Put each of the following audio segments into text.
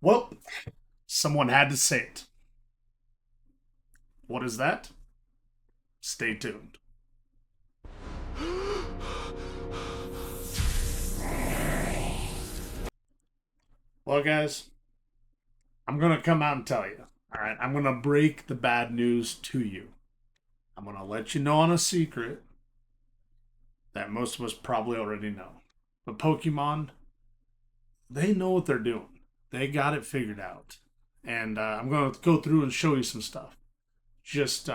Well, someone had to say it. What is that? Stay tuned. Well, guys, I'm going to come out and tell you. All right, I'm going to break the bad news to you. I'm going to let you know on a secret that most of us probably already know. But Pokemon, they know what they're doing, they got it figured out. And I'm going to go through and show you some stuff. Just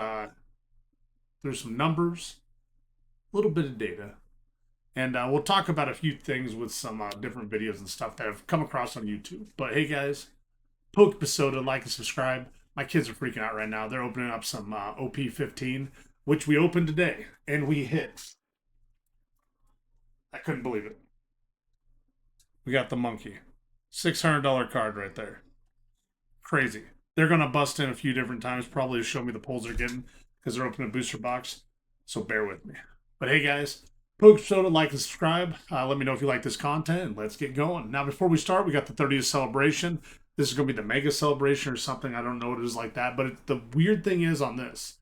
There's some numbers, a little bit of data, and we'll talk about a few things with some different videos and stuff that I've come across on YouTube. But hey, guys, poke episode, like and subscribe. My kids are freaking out right now. They're opening up some OP15, which we opened today, and we hit. I couldn't believe it. We got the monkey. $600 card right there. Crazy. They're going to bust in a few different times, probably to show me the pulls they're getting because they're opening a booster box. So bear with me. But hey, guys, poke episode, like and subscribe. Let me know if you like this content, and let's get going. Now, before we start, we got the 30th celebration. This is going to be the mega celebration or something. I don't know what it is like that. But the weird thing is on this,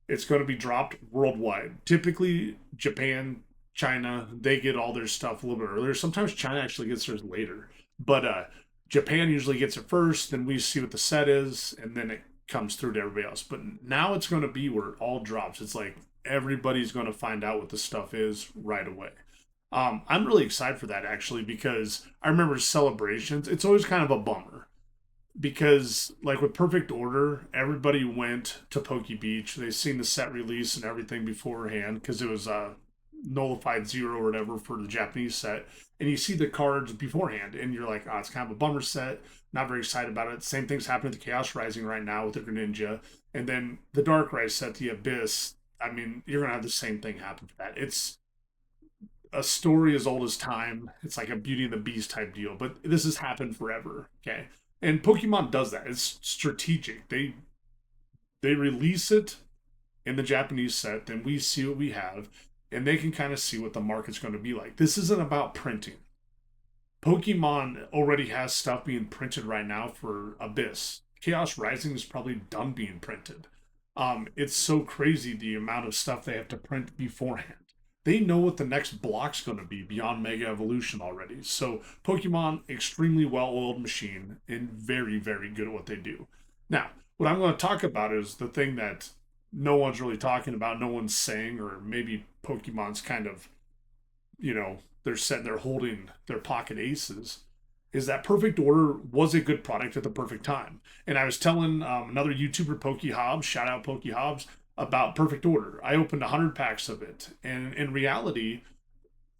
it's going to be dropped worldwide. Typically, Japan, China, they get all their stuff a little bit earlier. Sometimes China actually gets theirs later. But Japan usually gets it first. Then we see what the set is, and then it comes through to everybody else. But now it's going to be where it all drops. It's like everybody's going to find out what the stuff is right away. I'm really excited for that actually because I remember celebrations. It's always kind of a bummer because like with Perfect Order, everybody went to Poke Beach. They seen the set release and everything beforehand because it was nullified zero or whatever for the Japanese set, and you see the cards beforehand, and you're like, oh, it's kind of a bummer set. Not very excited about it. Same thing's happening with the Chaos Rising right now with the Greninja, and then the Dark Rise set, the Abyss. I mean, you're gonna have the same thing happen for that. It's a story as old as time. It's like a Beauty and the Beast type deal, but this has happened forever. Okay, and Pokemon does that. It's strategic. They release it in the Japanese set, then we see what we have, and they can kind of see what the market's going to be like. This isn't about printing. Pokemon already has stuff being printed right now for Abyss. Chaos Rising is probably done being printed. It's so crazy the amount of stuff they have to print beforehand. They know what the next block's going to be beyond Mega Evolution already. So Pokemon, extremely well-oiled machine and very, very good at what they do. Now, what I'm going to talk about is the thing that no one's really talking about, no one's saying, or maybe Pokemon's kind of, they're sitting there holding their pocket aces, is that Perfect Order was a good product at the perfect time. And I was telling another YouTuber, Pokey Hobbs, shout out Pokey Hobbs, about Perfect Order. I opened 100 packs of it. And in reality,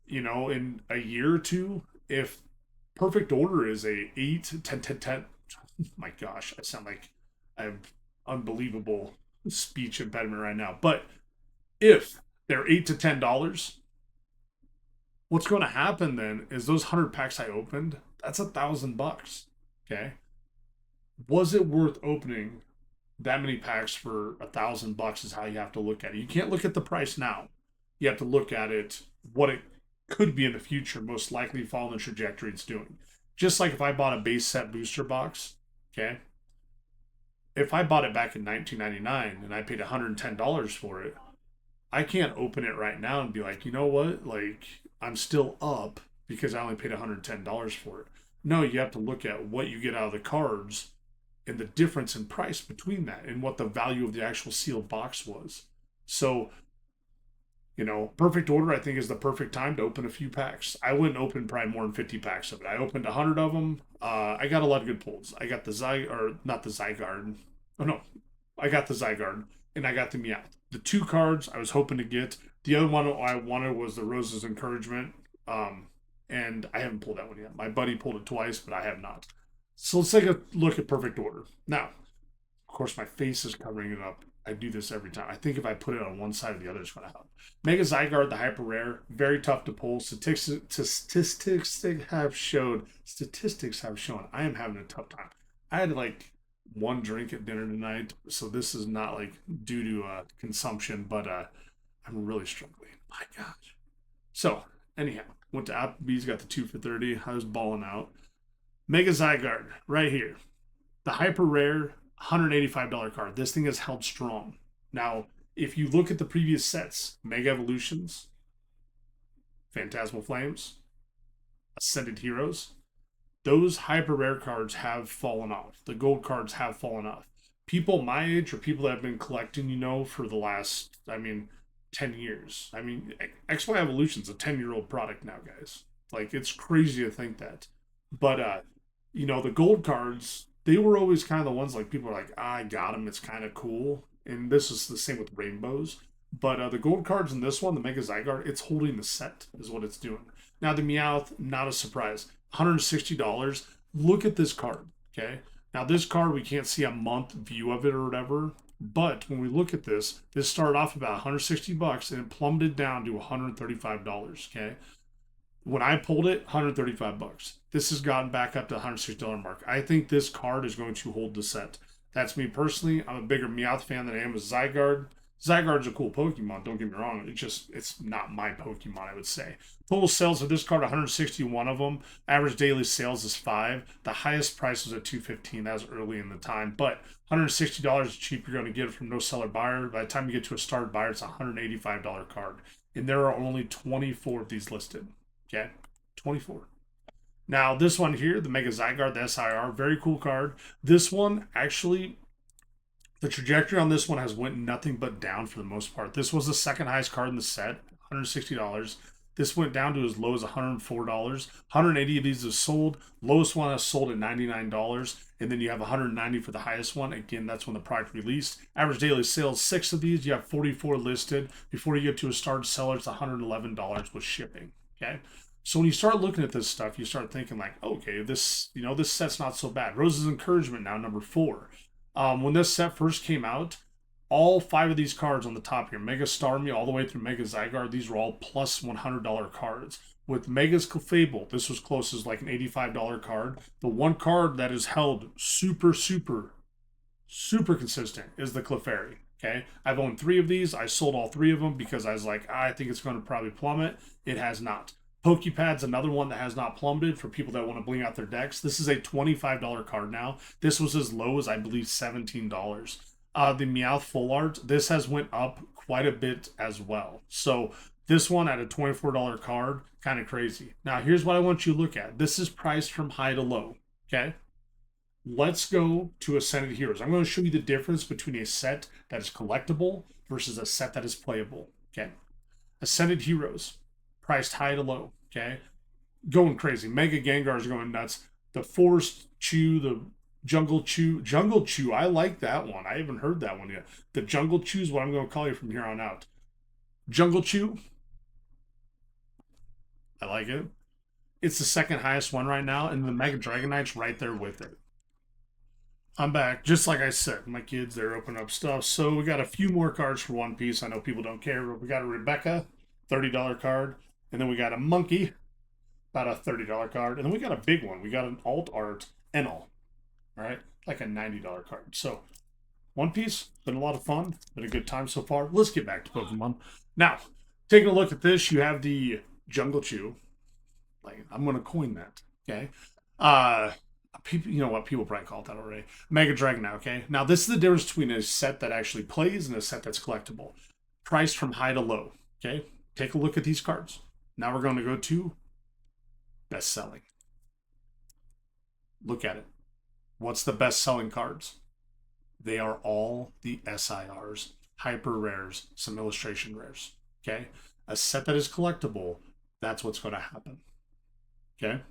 in a year or two, if Perfect Order is a 8, 10, 10, 10, my gosh, I sound like I have unbelievable speech impediment right now. But if they're $8 to $10, what's going to happen then is those 100 packs I opened, that's $1,000. Okay. Was it worth opening that many packs for $1,000 is how you have to look at it. You can't look at the price now. You have to look at it, what it could be in the future, most likely following the trajectory it's doing. Just like if I bought a base set booster box, okay, if I bought it back in 1999 and I paid $110 for it, I can't open it right now and be like, you know what? Like, I'm still up because I only paid $110 for it. No, you have to look at what you get out of the cards and the difference in price between that and what the value of the actual sealed box was. So, Perfect Order, I think, is the perfect time to open a few packs. I wouldn't open probably more than 50 packs of it. I opened 100 of them. I got a lot of good pulls. I got the or not the Zygarde. Oh, no. I got the Zygarde and I got the Meowth. The two cards I was hoping to get. The other one I wanted was the Rose's Encouragement. And I haven't pulled that one yet. My buddy pulled it twice, but I have not. So let's take a look at Perfect Order. Now, of course, my face is covering it up. I do this every time. I think if I put it on one side or the other, it's going to help. Mega Zygarde, the hyper rare, very tough to pull. Statistics have shown I am having a tough time. I had like one drink at dinner tonight, so this is not like due to consumption, but I'm really struggling. My gosh. So anyhow, went to Applebee's, got the 2 for 30. I was balling out. Mega Zygarde, right here. The hyper rare $185 card. This thing has held strong. Now, if you look at the previous sets, Mega Evolutions, Phantasmal Flames, Ascended Heroes, those hyper rare cards have fallen off. The gold cards have fallen off. People my age or people that have been collecting, for the last, 10 years. XY Evolution's a 10-year-old product now, guys. Like, it's crazy to think that. But, the gold cards, they were always kind of the ones like people are like, I got them. It's kind of cool. And this is the same with rainbows. But the gold cards in this one, the Mega Zygarde, it's holding the set, is what it's doing. Now, the Meowth, not a surprise. $160. Look at this card, okay? Now, this card, we can't see a month view of it or whatever, but when we look at this, this started off about 160 bucks and it plummeted down to $135, okay? When I pulled it, 135 bucks. This has gotten back up to $160 mark. I think this card is going to hold the set. That's me personally. I'm a bigger Meowth fan than I am with Zygarde. Zygarde's a cool Pokemon, don't get me wrong. It's not my Pokemon, I would say. Total sales of this card, 161 of them. Average daily sales is 5. The highest price was at 215. That was early in the time. But $160 is cheap. You're going to get it from no seller buyer. By the time you get to a started buyer, it's a $185 card. And there are only 24 of these listed. Okay? 24. Now, this one here, the Mega Zygarde, the SIR, very cool card. This one, actually, the trajectory on this one has went nothing but down for the most part. This was the second highest card in the set, $160. This went down to as low as $104. 180 of these is sold. Lowest one has sold at $99. And then you have 190 for the highest one. Again, that's when the product released. Average daily sales, 6 of these. You have 44 listed. Before you get to a started seller, it's $111 with shipping. Okay? So when you start looking at this stuff, you start thinking like, okay, this set's not so bad. Rose's Encouragement now, number 4. When this set first came out, all 5 of these cards on the top here, Mega Starmie all the way through Mega Zygarde, these were all plus $100 cards. With Mega's Clefable, this was close as like an $85 card. The one card that is held super, super, super consistent is the Clefairy. Okay, I've owned 3 of these. I sold all 3 of them because I was like, I think it's going to probably plummet. It has not. Pokepad's another one that has not plummeted for people that want to bling out their decks. This is a $25 card now. This was as low as, I believe, $17. The Meowth Full Art, this has went up quite a bit as well. So this one at a $24 card, kind of crazy. Now, here's what I want you to look at. This is priced from high to low, okay? Let's go to Ascended Heroes. I'm going to show you the difference between a set that is collectible versus a set that is playable, okay? Ascended Heroes, priced high to low, okay? Going crazy. Mega Gengars are going nuts. The Forest Chew, the Jungle Chew, I like that one. I haven't heard that one yet. The Jungle Chew is what I'm going to call you from here on out. Jungle Chew, I like it. It's the second highest one right now, and the Mega Dragonite's right there with it. I'm back. Just like I said, my kids, they're opening up stuff. So we got a few more cards for One Piece. I know people don't care, but we got a Rebecca, $30 card. And then we got a Monkey, about a $30 card. And then we got a big one. We got an Alt Art Enel, all right? Like a $90 card. So One Piece, been a lot of fun. Been a good time so far. Let's get back to Pokemon. Now, taking a look at this, you have the Jungle Chew. Like, I'm going to coin that, okay? People, you know what? People probably call it that already. Mega Dragonite, okay? Now, this is the difference between a set that actually plays and a set that's collectible. Priced from high to low, okay? Take a look at these cards. Now we're going to go to best selling. Look at it. What's the best selling cards? They are all the SIRs, hyper rares, some illustration rares, okay? A set that is collectible, that's what's going to happen, okay?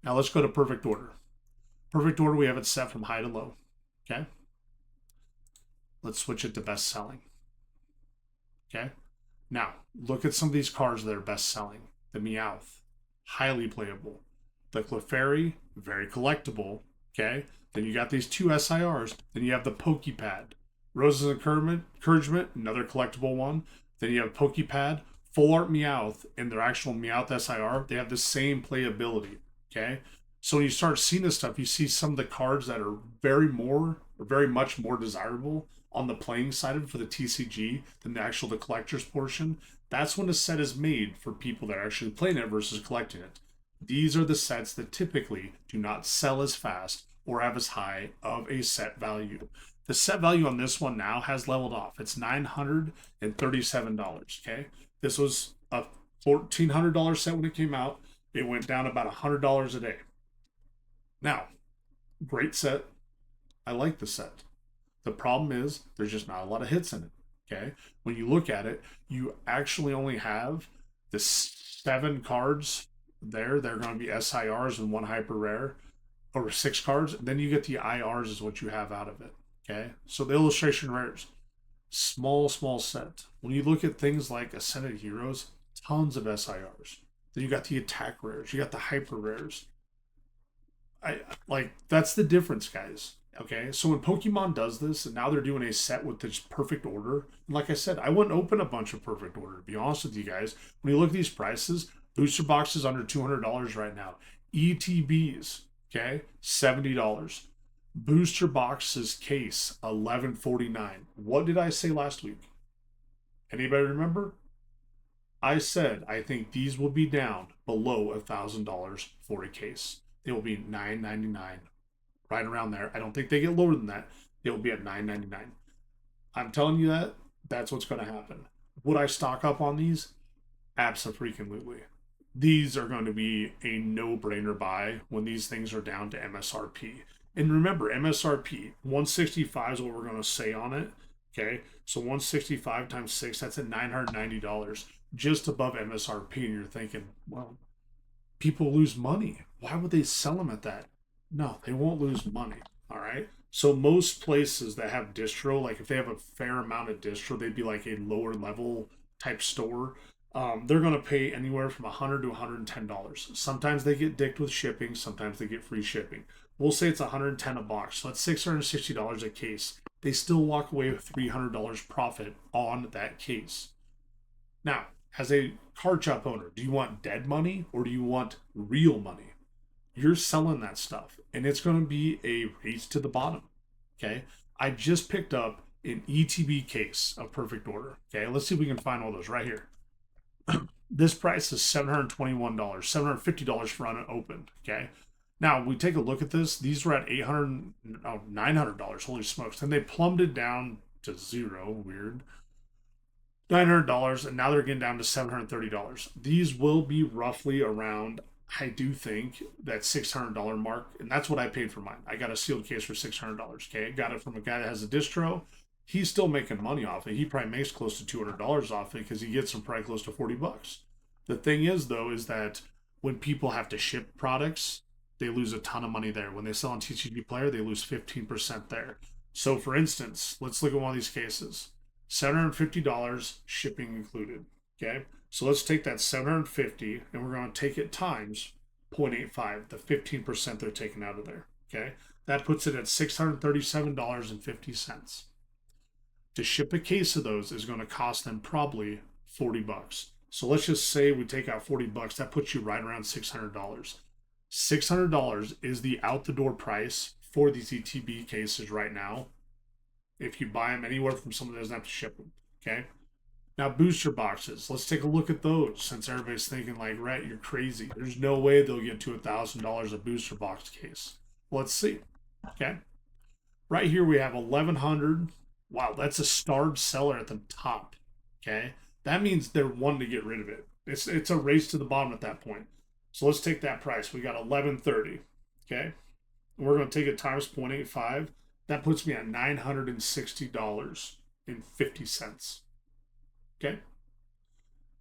Now let's go to perfect order. Perfect order, we have it set from high to low, okay? Let's switch it to best selling, okay? Now, look at some of these cards that are best selling. The Meowth, highly playable. The Clefairy, very collectible, okay? Then you got these 2 SIRs. Then you have the Pokepad. Rose's Encouragement, another collectible one. Then you have Pokepad, Full Art Meowth, and their actual Meowth SIR. They have the same playability, okay? So when you start seeing this stuff, you see some of the cards that are very much more desirable on the playing side of it for the TCG than the collector's portion. That's when the set is made for people that are actually playing it versus collecting it. These are the sets that typically do not sell as fast or have as high of a set value. The set value on this one now has leveled off. It's $937. Okay. This was a $1,400 set when it came out. It went down about $100 a day. Now, great set. I like the set. The problem is there's just not a lot of hits in it. Okay. When you look at it, you actually only have the 7 cards there. They're going to be SIRs and 1 hyper rare, or 6 cards. Then you get the IRs is what you have out of it. Okay. So the illustration rares, small set. When you look at things like Ascended Heroes, tons of SIRs. Then you got the attack rares, you got the hyper rares. I like that's the difference, guys. Okay, so when Pokemon does this, and now they're doing a set with this perfect order, and like I said, I wouldn't open a bunch of perfect order. To be honest with you guys, when you look at these prices, booster boxes under $200 right now. ETBs, okay, $70. Booster boxes case $11.49. What did I say last week? Anybody remember? I said I think these will be down below $1,000 for a case. They will be $9.99, right around there. I don't think they get lower than that. They will be at $9.99. I'm telling you that that's what's going to happen. Would I stock up on these? Absolutely. These are going to be a no-brainer buy when these things are down to MSRP. And remember, MSRP 165 is what we're going to say on it. Okay, so 165 times 6, that's at $990, just above MSRP. And you're thinking, well, people lose money. Why would they sell them at that? No, they won't lose money. All right. So most places that have distro, like if they have a fair amount of distro, they'd be like a lower level type store. They're going to pay anywhere from $100 to $110. Sometimes they get dicked with shipping. Sometimes they get free shipping. We'll say it's $110 a box. So that's $660 a case. They still walk away with $300 profit on that case. Now, as a card shop owner, do you want dead money or do you want real money? You're selling that stuff, and it's going to be a race to the bottom. Okay, I just picked up an ETB case of perfect order. Okay, let's see if we can find all those right here. This price is $721, $750 for unopened. Okay, now we take a look at this. These were at $900. Holy smokes! And they plummeted down to zero. Weird. $900, and now they're getting down to $730. These will be roughly around, I do think, that $600 mark, and that's what I paid for mine. I got a sealed case for $600. Okay, got it from a guy that has a distro. He's still making money off it. He probably makes close to $200 off it because he gets them probably close to $40. The thing is, though, is that when people have to ship products, they lose a ton of money there. When they sell on TCG Player, they lose 15% there. So, for instance, let's look at one of these cases. $750 shipping included. Okay, so let's take that $750 and we're going to take it times 0.85, the 15% they're taking out of there. Okay, that puts it at $637.50. To ship a case of those is going to cost them probably $40. So let's just say we take out $40. That puts you right around $600. $600 is the out the door price for these ETB cases right now, if you buy them anywhere from someone that doesn't have to ship them. Okay. Now, booster boxes. Let's take a look at those, since everybody's thinking like, right, you're crazy. There's no way they'll get to $1,000 a booster box case. Let's see. Okay. Right here we have 1,100. Wow, that's a starved seller at the top. Okay. That means they're wanting to get rid of it. It's a race to the bottom at that point. So let's take that price. We got 1,130. Okay. And we're going to take it times 0.85. That puts me at $960.50. Okay.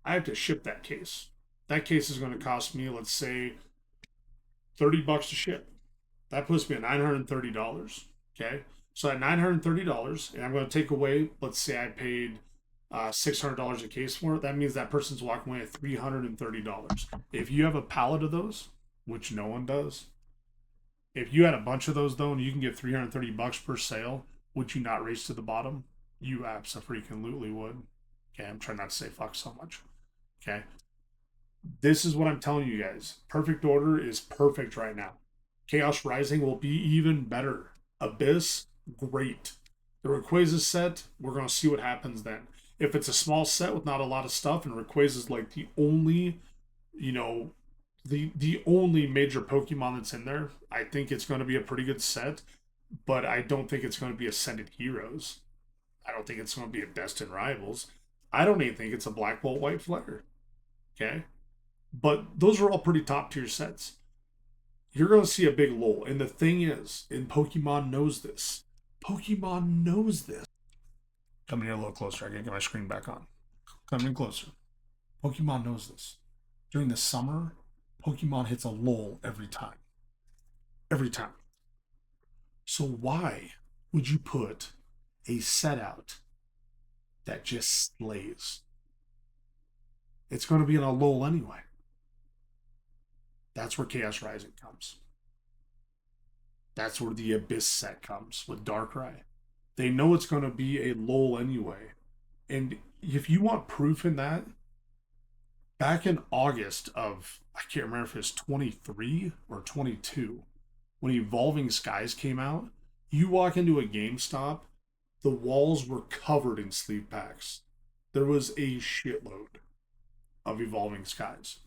I have to ship that case. That case is going to cost me, let's say, $30 to ship. That puts me at $930. Okay. So at $930, and I'm going to take away, let's say I paid $600 a case for it. That means that person's walking away at $330. If you have a pallet of those, which no one does, if you had a bunch of those though, and you can get $330 per sale, would you not race to the bottom? You absolutely would. Okay, I'm trying not to say fuck so much. Okay, this is what I'm telling you guys. Perfect Order is perfect right now. Chaos Rising will be even better. Abyss, great. The Rayquaza set, we're going to see what happens then. If it's a small set with not a lot of stuff, and Rayquaza is like the only, The only major Pokemon that's in there, I think it's going to be a pretty good set, but I don't think it's going to be Ascended Heroes. I don't think it's going to be a Destined Rivals. I don't even think it's a Black Bolt White Flare. Okay, but those are all pretty top tier sets. You're going to see a big lull, and the thing is, and Pokemon knows this. Pokemon knows this. Coming here a little closer. I gotta get my screen back on. Coming in closer. Pokemon knows this. During the summer, Pokemon hits a lull every time. Every time. So why would you put a set out that just slays? It's going to be in a lull anyway. That's where Chaos Rising comes. That's where the Abyss set comes with Darkrai. They know it's going to be a lull anyway. And if you want proof in that, back in August of, I can't remember if it's 23 or 22, when Evolving Skies came out, you walk into a GameStop, the walls were covered in sleeve packs. There was a shitload of Evolving Skies.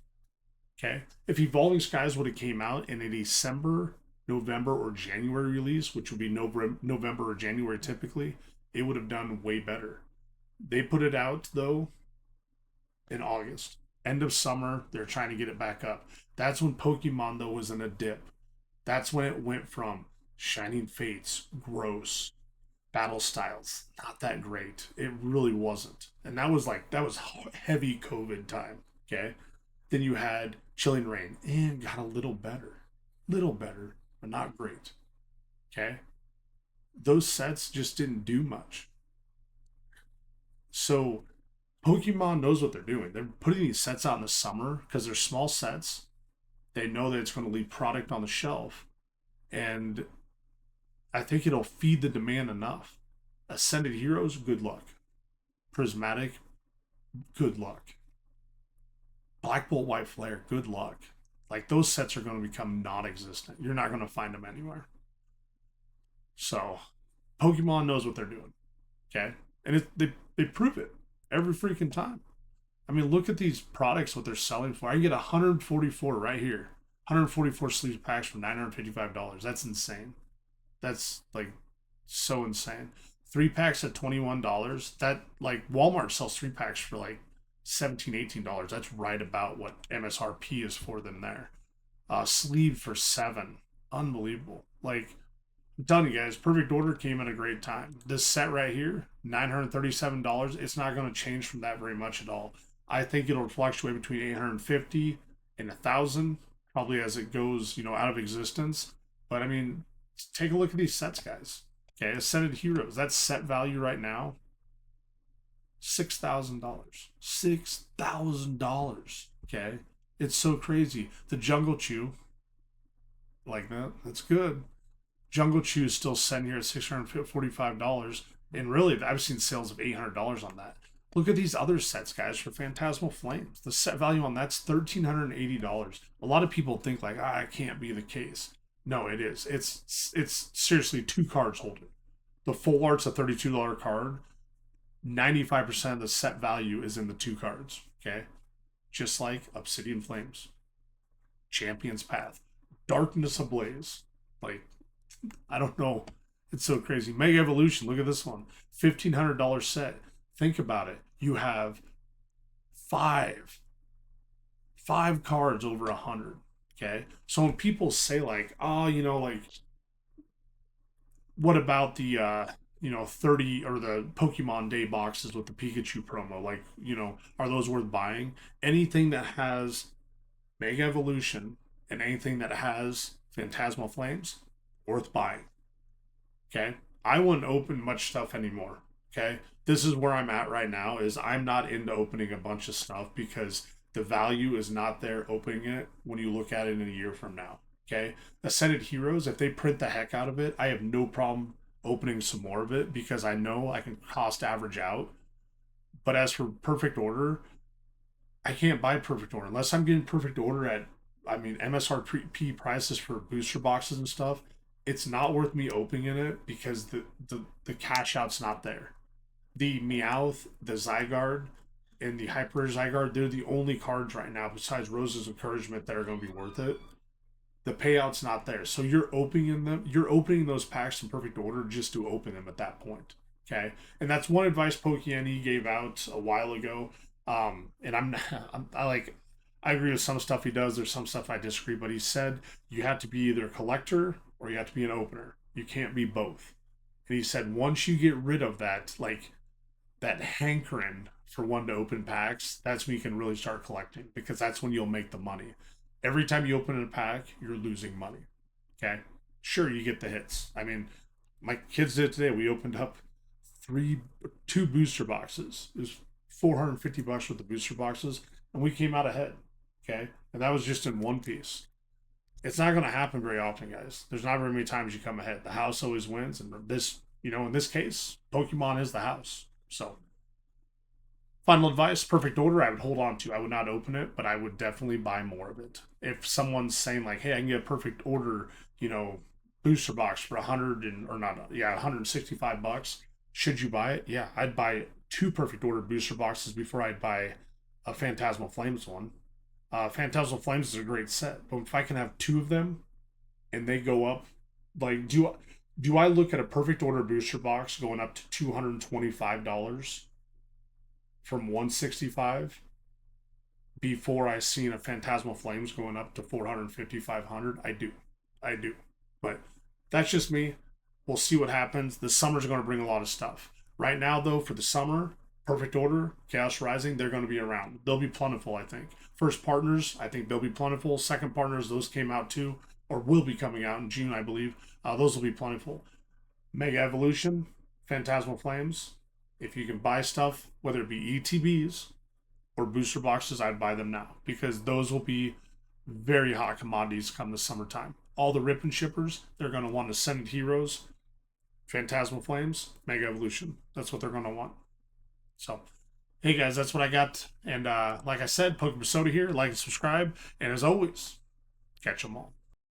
Okay? If Evolving Skies would have came out in a December, November, or January release, which would be November or January typically, it would have done way better. They put it out though in August. End of summer, they're trying to get it back up. That's when Pokemon though was in a dip. That's when it went from Shining Fates, gross, battle styles, not that great. It really wasn't. And that was heavy COVID time. Okay. Then you had Chilling Rain and got a little better, but not great. Okay. Those sets just didn't do much. So Pokemon knows what they're doing. They're putting these sets out in the summer because they're small sets. They know that it's going to leave product on the shelf. And I think it'll feed the demand enough. Ascended Heroes, good luck. Prismatic, good luck. Black Bolt White Flare, good luck. Like those sets are going to become non-existent. You're not going to find them anywhere. So Pokemon knows what they're doing. Okay, and they prove it every freaking time. I mean, look at these products, what they're selling for. I can get 144 right here. 144 sleeve packs for $955. That's insane. That's like so insane. Three packs at $21. That like Walmart sells three packs for like 17, $18. That's right about what MSRP is for them there. Sleeve for $7. Unbelievable. Like I'm telling you guys, Perfect Order came at a great time. This set right here, $937. It's not going to change from that very much at all. I think it'll fluctuate between 850 and 1,000, probably as it goes, out of existence. But I mean, take a look at these sets, guys. Okay, Ascended Heroes. That's set value right now, $6,000. $6,000. Okay, it's so crazy. The Jungle Chew, like that. That's good. Jungle Chew is still sitting here at $645. And really, I've seen sales of $800 on that. Look at these other sets, guys, for Phantasmal Flames. The set value on that's $1,380. A lot of people think like, it can't be the case. No, it is. It's seriously two cards holding. The full art's a $32 card. 95% of the set value is in the two cards. Okay, just like Obsidian Flames, Champion's Path, Darkness Ablaze. Like I don't know. It's so crazy. Mega Evolution. Look at this one. $1,500 set. Think about it. You have five cards over 100. Okay. So when people say like, oh, like what about the 30 or the Pokemon Day boxes with the Pikachu promo? Like, are those worth buying? Anything that has Mega Evolution and anything that has Phantasmal Flames, worth buying. Okay. I wouldn't open much stuff anymore. Okay. This is where I'm at right now is I'm not into opening a bunch of stuff because the value is not there opening it when you look at it in a year from now. Okay. Ascended Heroes, if they print the heck out of it, I have no problem opening some more of it because I know I can cost average out. But as for Perfect Order, I can't buy Perfect Order unless I'm getting Perfect Order at, MSRP prices for booster boxes and stuff. It's not worth me opening it because the cash out's not there. The Meowth, the Zygarde, and the Hyper Zygarde, they're the only cards right now besides Rose's Encouragement that are going to be worth it. The payout's not there, so you're opening them. You're opening those packs in perfect order just to open them at that point. Okay, and that's one advice Pokemon gave out a while ago. And I like, I agree with some stuff he does. There's some stuff I disagree, but he said you have to be either a collector or you have to be an opener. You can't be both. And he said once you get rid of that, like that hankering for one to open packs, that's when you can really start collecting because that's when you'll make the money. Every time you open a pack, you're losing money. Okay. Sure, you get the hits. I mean, my kids did today. We opened up two booster boxes. It was $450 with the booster boxes, and we came out ahead. Okay. And that was just in one piece. It's not going to happen very often, guys. There's not very many times you come ahead. The house always wins. And this, in this case, Pokemon is the house. So, final advice, perfect order, I would hold on to. I would not open it, but I would definitely buy more of it. If someone's saying like, hey, I can get a perfect order, booster box for 100 and or not, yeah, $165. Should you buy it? Yeah, I'd buy two perfect order booster boxes before I'd buy a Phantasmal Flames one. Phantasmal Flames is a great set, but if I can have two of them and they go up, like, do I look at a perfect order booster box going up to $225 from 165 before I seen a Phantasmal Flames going up to 450, 500? I do, but that's just me. We'll see what happens. The summer's going to bring a lot of stuff. Right now, though, for the summer, Perfect Order, Chaos Rising, they're going to be around. They'll be plentiful, I think. First partners, I think they'll be plentiful. Second partners, those came out too, or will be coming out in June, I believe. Those will be plentiful. Mega Evolution, Phantasmal Flames. If you can buy stuff, whether it be ETBs or booster boxes, I'd buy them now because those will be very hot commodities come the summertime. All the rip and shippers, they're going to want Ascended Heroes, Phantasmal Flames, Mega Evolution. That's what they're going to want. So, hey guys, that's what I got. And like I said, Pokemon Soda here. Like and subscribe. And as always, catch them all.